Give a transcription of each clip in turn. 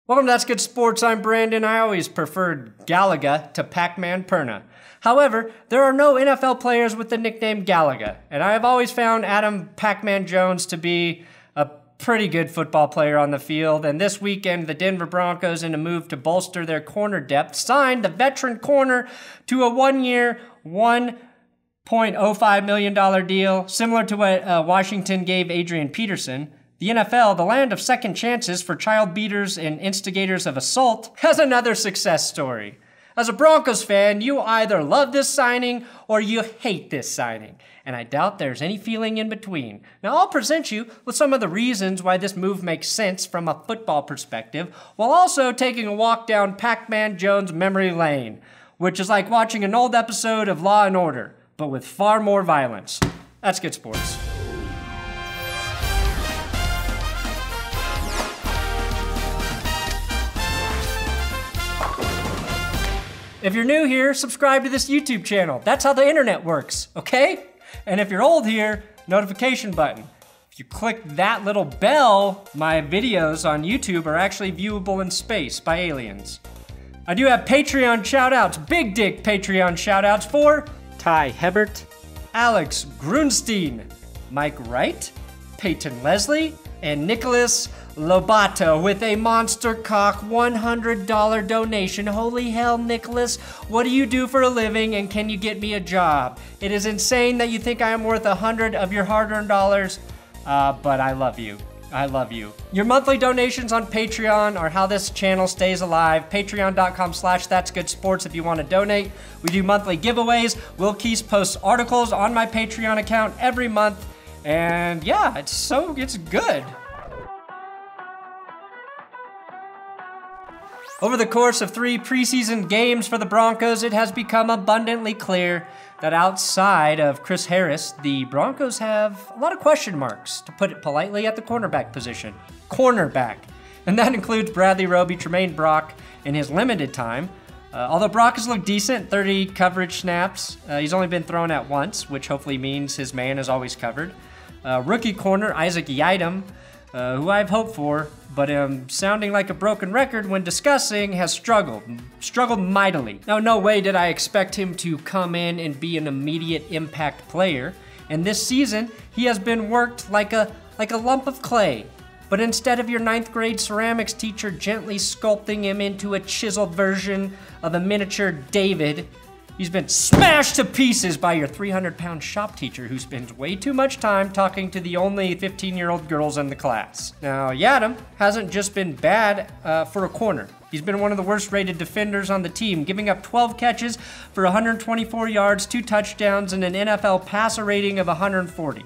Welcome to That's Good Sports. I'm Brandon. I always preferred Galaga to PacMan Perna. However, there are no NFL players with the nickname Galaga, and I have always found Adam PacMan Jones to be a pretty good football player on the field. And this weekend, the Denver Broncos, in a move to bolster their corner depth, signed the veteran corner to a one-year, $1.05 million deal, similar to what Washington gave Adrian Peterson. The NFL, the land of second chances for child beaters and instigators of assault, has another success story. As a Broncos fan, you either love this signing or you hate this signing, and I doubt there's any feeling in between. Now, I'll present you with some of the reasons why this move makes sense from a football perspective, while also taking a walk down PacMan Jones memory lane, which is like watching an old episode of Law and Order, but with far more violence. That's good sports. If you're new here, subscribe to this YouTube channel. That's how the internet works, okay? And if you're old here, notification button. If you click that little bell, my videos on YouTube are actually viewable in space by aliens. I do have Patreon shoutouts, big dick Patreon shoutouts for Ty Hebert, Alex Grunstein, Mike Wright, Peyton Leslie, and Nicholas Lobato with a monster cock $100 donation. Holy hell, Nicholas, what do you do for a living and can you get me a job? It is insane that you think I am worth 100 of your hard-earned dollars, but I love you. I love you. Your monthly donations on Patreon are how this channel stays alive. Patreon.com/thatsgoodsports if you want to donate. We do monthly giveaways. Will Keys posts articles on my Patreon account every month. And yeah, it's good. Over the course of 3 preseason games for the Broncos, it has become abundantly clear that outside of Chris Harris, the Broncos have a lot of question marks, to put it politely, at the cornerback position. Cornerback. And that includes Bradley Roby, Tramaine Brock in his limited time. Although Brock has looked decent, 30 coverage snaps, he's only been thrown at once, which hopefully means his man is always covered. Rookie corner Isaac Yiadom, who I've hoped for, but sounding like a broken record when discussing, has struggled mightily. Now, no way did I expect him to come in and be an immediate impact player, and this season, he has been worked like a lump of clay. But instead of your 9th grade ceramics teacher gently sculpting him into a chiseled version of a miniature David, he's been smashed to pieces by your 300-pound shop teacher who spends way too much time talking to the only 15-year-old girls in the class. Now, Yiadom hasn't just been bad for a corner. He's been one of the worst-rated defenders on the team, giving up 12 catches for 124 yards, 2 touchdowns, and an NFL passer rating of 140.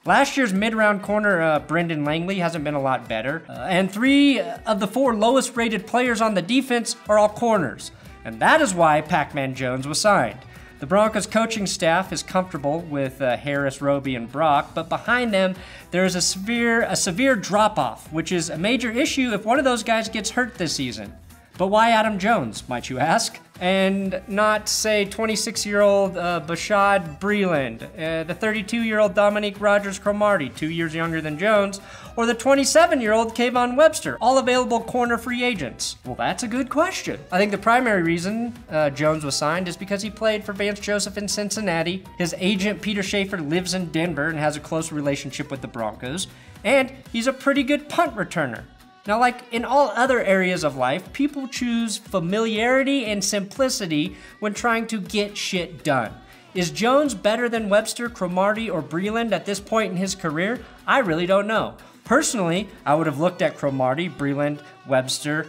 Last year's mid-round corner, Brendan Langley, hasn't been a lot better. And 3 of the 4 lowest-rated players on the defense are all corners. And that is why PacMan Jones was signed. The Broncos coaching staff is comfortable with Harris, Roby, and Brock, but behind them, there is a severe drop-off, which is a major issue if one of those guys gets hurt this season. But why Adam Jones, might you ask? And not, say, 26-year-old Bashaud Breeland, the 32-year-old Dominique Rodgers-Cromartie, 2 years younger than Jones, or the 27-year-old Kayvon Webster, all available corner free agents? Well, that's a good question. I think the primary reason Jones was signed is because he played for Vance Joseph in Cincinnati. His agent, Peter Schaefer, lives in Denver and has a close relationship with the Broncos. And he's a pretty good punt returner. Now, like in all other areas of life, people choose familiarity and simplicity when trying to get shit done. Is Jones better than Webster, Cromartie, or Breeland at this point in his career? I really don't know. Personally, I would have looked at Cromartie, Breeland, Webster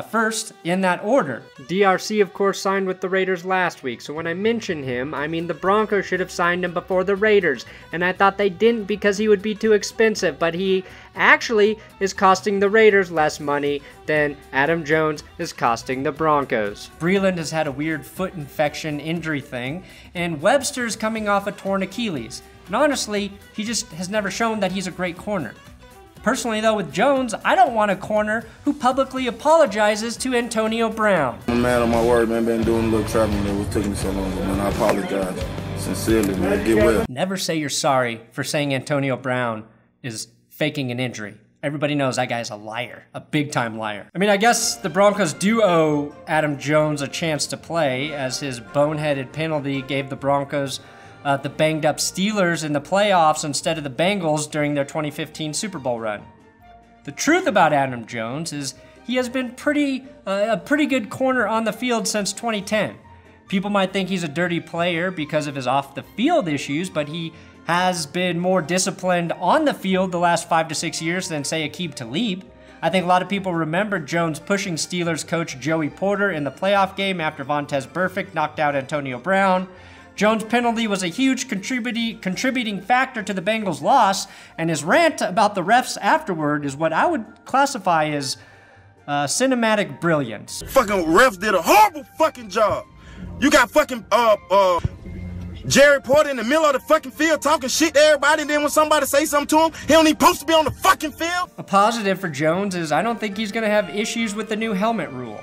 first in that order. DRC, of course, signed with the Raiders last week, so when I mention him, I mean the Broncos should have signed him before the Raiders, and I thought they didn't because he would be too expensive, but he actually is costing the Raiders less money than Adam Jones is costing the Broncos. Breeland has had a weird foot infection injury thing, and Webster's coming off a torn Achilles, and honestly, he just has never shown that he's a great corner. Personally, though, with Jones, I don't want a corner who publicly apologizes to Antonio Brown. I'm mad on my word, man. Been doing a little traveling that was taking me so long, man. I apologize. Sincerely, man. Get well. Never say you're sorry for saying Antonio Brown is faking an injury. I Everybody knows that guy's a liar, a big-time liar. I mean, I guess the Broncos do owe Adam Jones a chance to play, as his boneheaded penalty gave the Broncos the banged-up Steelers in the playoffs instead of the Bengals during their 2015 Super Bowl run. The truth about Adam Jones is he has been a pretty good corner on the field since 2010. People might think he's a dirty player because of his off-the-field issues, but he has been more disciplined on the field the last 5 to 6 years than, say, Aqib Talib. I think a lot of people remember Jones pushing Steelers coach Joey Porter in the playoff game after Vontaze Burfict knocked out Antonio Brown. Jones' penalty was a huge contributing factor to the Bengals' loss, and his rant about the refs afterward is what I would classify as cinematic brilliance. Fucking refs did a horrible fucking job. You got fucking Jerry Porter in the middle of the fucking field talking shit to everybody, and then when somebody say something to him, he don't even supposed to be on the fucking field. A positive for Jones is I don't think he's going to have issues with the new helmet rule.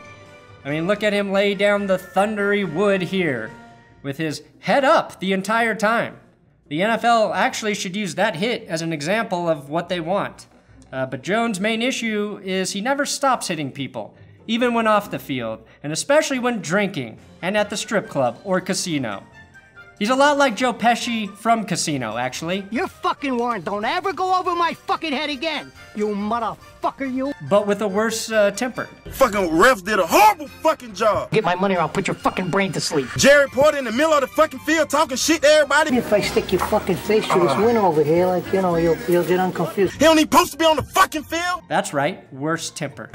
I mean, look at him lay down the thundery wood here with his head up the entire time. The NFL actually should use that hit as an example of what they want. But Jones' main issue is he never stops hitting people, even when off the field, and especially when drinking and at the strip club or casino. He's a lot like Joe Pesci from Casino, actually. Your fucking warrant don't ever go over my fucking head again, you motherfucker, you. But with a worse temper. Fucking refs did a horrible fucking job. Get my money or I'll put your fucking brain to sleep. Jerry Porter in the middle of the fucking field talking shit to everybody. If I stick your fucking face through this window over here, like, you know, you'll get unconfused. He don't even supposed to be on the fucking field. That's right, worse temper.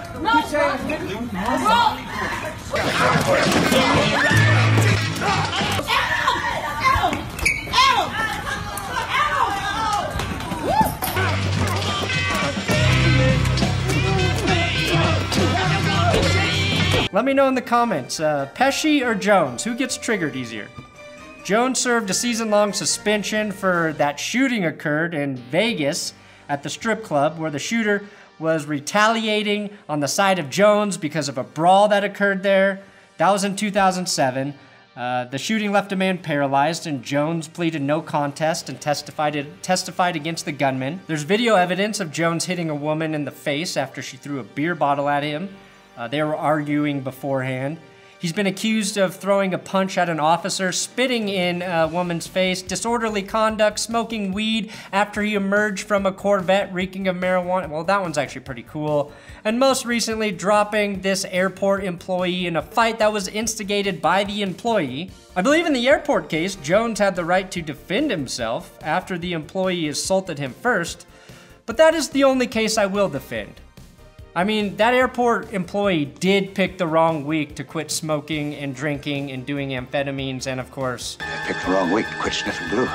Let me know in the comments, Pesci or Jones, who gets triggered easier? Jones served a season-long suspension for that shooting occurred in Vegas at the strip club where the shooter was retaliating on the side of Jones because of a brawl that occurred there. That was in 2007. The shooting left a man paralyzed, and Jones pleaded no contest and testified against the gunman. There's video evidence of Jones hitting a woman in the face after she threw a beer bottle at him. They were arguing beforehand. He's been accused of throwing a punch at an officer, spitting in a woman's face, disorderly conduct, smoking weed after he emerged from a Corvette reeking of marijuana. Well, that one's actually pretty cool. And most recently, dropping this airport employee in a fight that was instigated by the employee. I believe in the airport case, Jones had the right to defend himself after the employee assaulted him first, but that is the only case I will defend. I mean, that airport employee did pick the wrong week to quit smoking and drinking and doing amphetamines, and of course... I picked the wrong week to quit sniffing glue.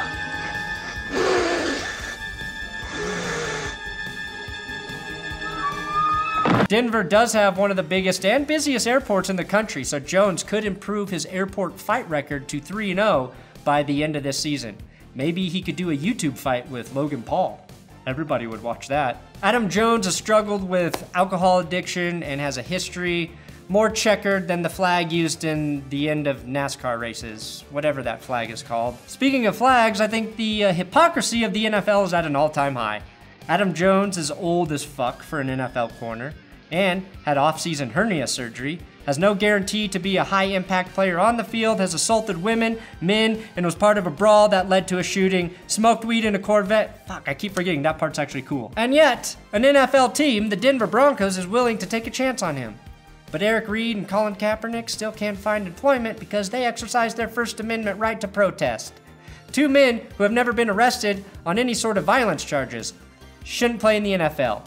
Denver does have one of the biggest and busiest airports in the country, so Jones could improve his airport fight record to 3-0 by the end of this season. Maybe he could do a YouTube fight with Logan Paul. Everybody would watch that. Adam Jones has struggled with alcohol addiction and has a history more checkered than the flag used in the end of NASCAR races, whatever that flag is called. Speaking of flags, I think the hypocrisy of the NFL is at an all-time high. Adam Jones is old as fuck for an NFL corner and had off-season hernia surgery, has no guarantee to be a high-impact player on the field, has assaulted women, men, and was part of a brawl that led to a shooting, smoked weed in a Corvette. Fuck, I keep forgetting that part's actually cool. And yet, an NFL team, the Denver Broncos, is willing to take a chance on him. But Eric Reid and Colin Kaepernick still can't find employment because they exercised their First Amendment right to protest. Two men who have never been arrested on any sort of violence charges shouldn't play in the NFL.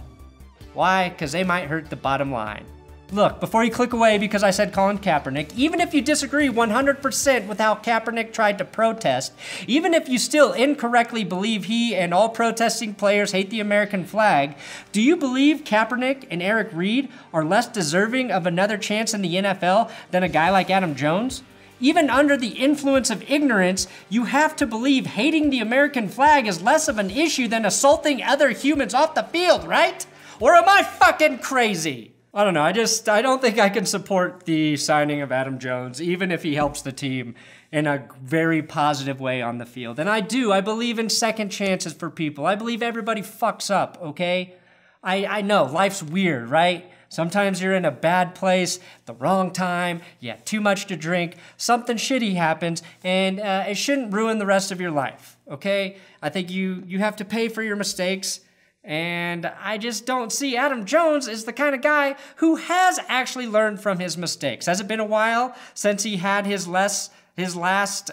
Why? Because they might hurt the bottom line. Look, before you click away because I said Colin Kaepernick, even if you disagree 100% with how Kaepernick tried to protest, even if you still incorrectly believe he and all protesting players hate the American flag, do you believe Kaepernick and Eric Reid are less deserving of another chance in the NFL than a guy like Adam Jones? Even under the influence of ignorance, you have to believe hating the American flag is less of an issue than assaulting other humans off the field, right? Or am I fucking crazy? I don't know, I don't think I can support the signing of Adam Jones, even if he helps the team in a very positive way on the field. And I believe in second chances for people. I believe everybody fucks up, okay? I know life's weird, right? Sometimes you're in a bad place, the wrong time, you had too much to drink, something shitty happens, and it shouldn't ruin the rest of your life, okay? I think you have to pay for your mistakes, and I just don't see Adam Jones as the kind of guy who has actually learned from his mistakes. Has it been a while since he had his last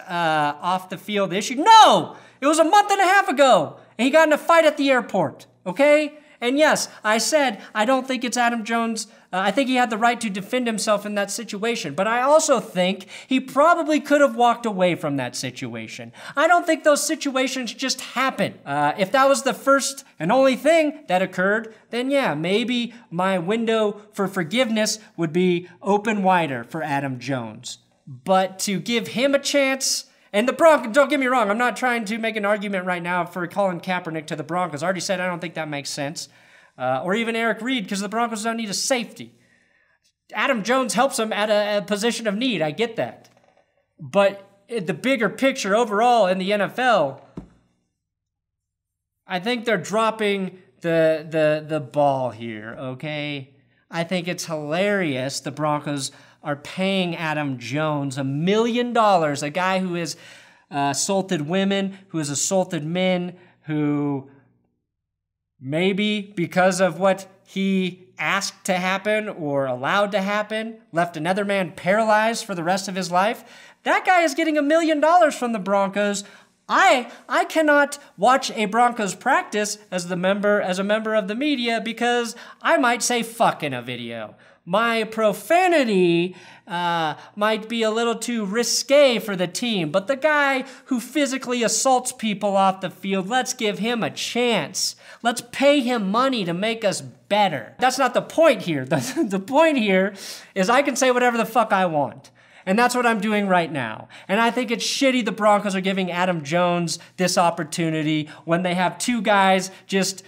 off-the-field issue? No! It was a month and a half ago, and he got in a fight at the airport, okay? And yes, I said I don't think it's Adam Jones. I think he had the right to defend himself in that situation. But I also think he probably could have walked away from that situation. I don't think those situations just happen. If that was the first and only thing that occurred, then yeah, maybe my window for forgiveness would be open wider for Adam Jones. But to give him a chance... And the Broncos, don't get me wrong, I'm not trying to make an argument right now for Colin Kaepernick to the Broncos. I already said I don't think that makes sense. Or even Eric Reed, because the Broncos don't need a safety. Adam Jones helps them at a position of need, I get that. But the bigger picture overall in the NFL, I think they're dropping the ball here, okay? I think it's hilarious the Broncos are paying Adam Jones $1 million, a guy who has assaulted women, who has assaulted men, who maybe because of what he asked to happen or allowed to happen, left another man paralyzed for the rest of his life. That guy is getting $1 million from the Broncos. I cannot watch a Broncos practice as a member of the media because I might say fuck in a video. My profanity might be a little too risque for the team, but the guy who physically assaults people off the field, let's give him a chance. Let's pay him money to make us better. That's not the point here. The point here is I can say whatever the fuck I want. And that's what I'm doing right now. And I think it's shitty the Broncos are giving Adam Jones this opportunity when they have two guys just...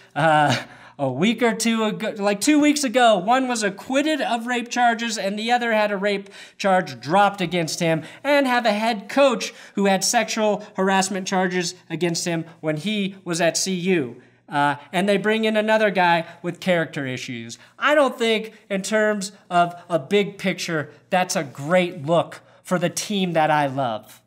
a week or two ago, like 2 weeks ago, one was acquitted of rape charges and the other had a rape charge dropped against him, and have a head coach who had sexual harassment charges against him when he was at CU. And they bring in another guy with character issues. I don't think, in terms of a big picture, that's a great look for the team that I love.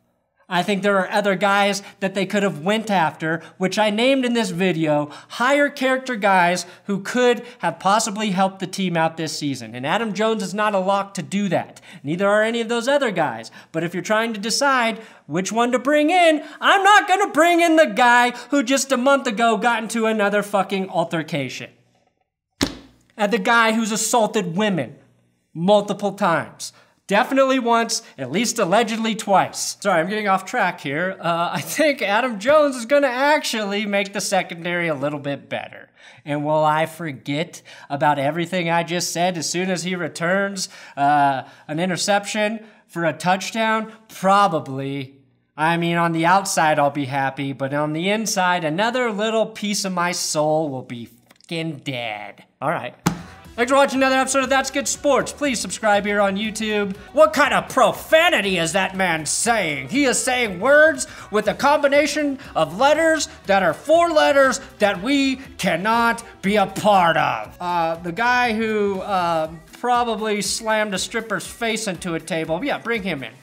I think there are other guys that they could have went after, which I named in this video, higher character guys who could have possibly helped the team out this season. And Adam Jones is not a lock to do that. Neither are any of those other guys. But if you're trying to decide which one to bring in, I'm not going to bring in the guy who just a month ago got into another fucking altercation. And the guy who's assaulted women multiple times. Definitely once, at least allegedly twice. Sorry, I'm getting off track here. I think Adam Jones is going to actually make the secondary a little bit better. And will I forget about everything I just said as soon as he returns an interception for a touchdown? Probably. I mean, on the outside, I'll be happy, but on the inside, another little piece of my soul will be fucking dead. All right. Thanks for watching another episode of That's Good Sports. Please subscribe here on YouTube. What kind of profanity is that man saying? He is saying words with a combination of letters that are 4 letters that we cannot be a part of. The guy who probably slammed a stripper's face into a table, yeah, bring him in.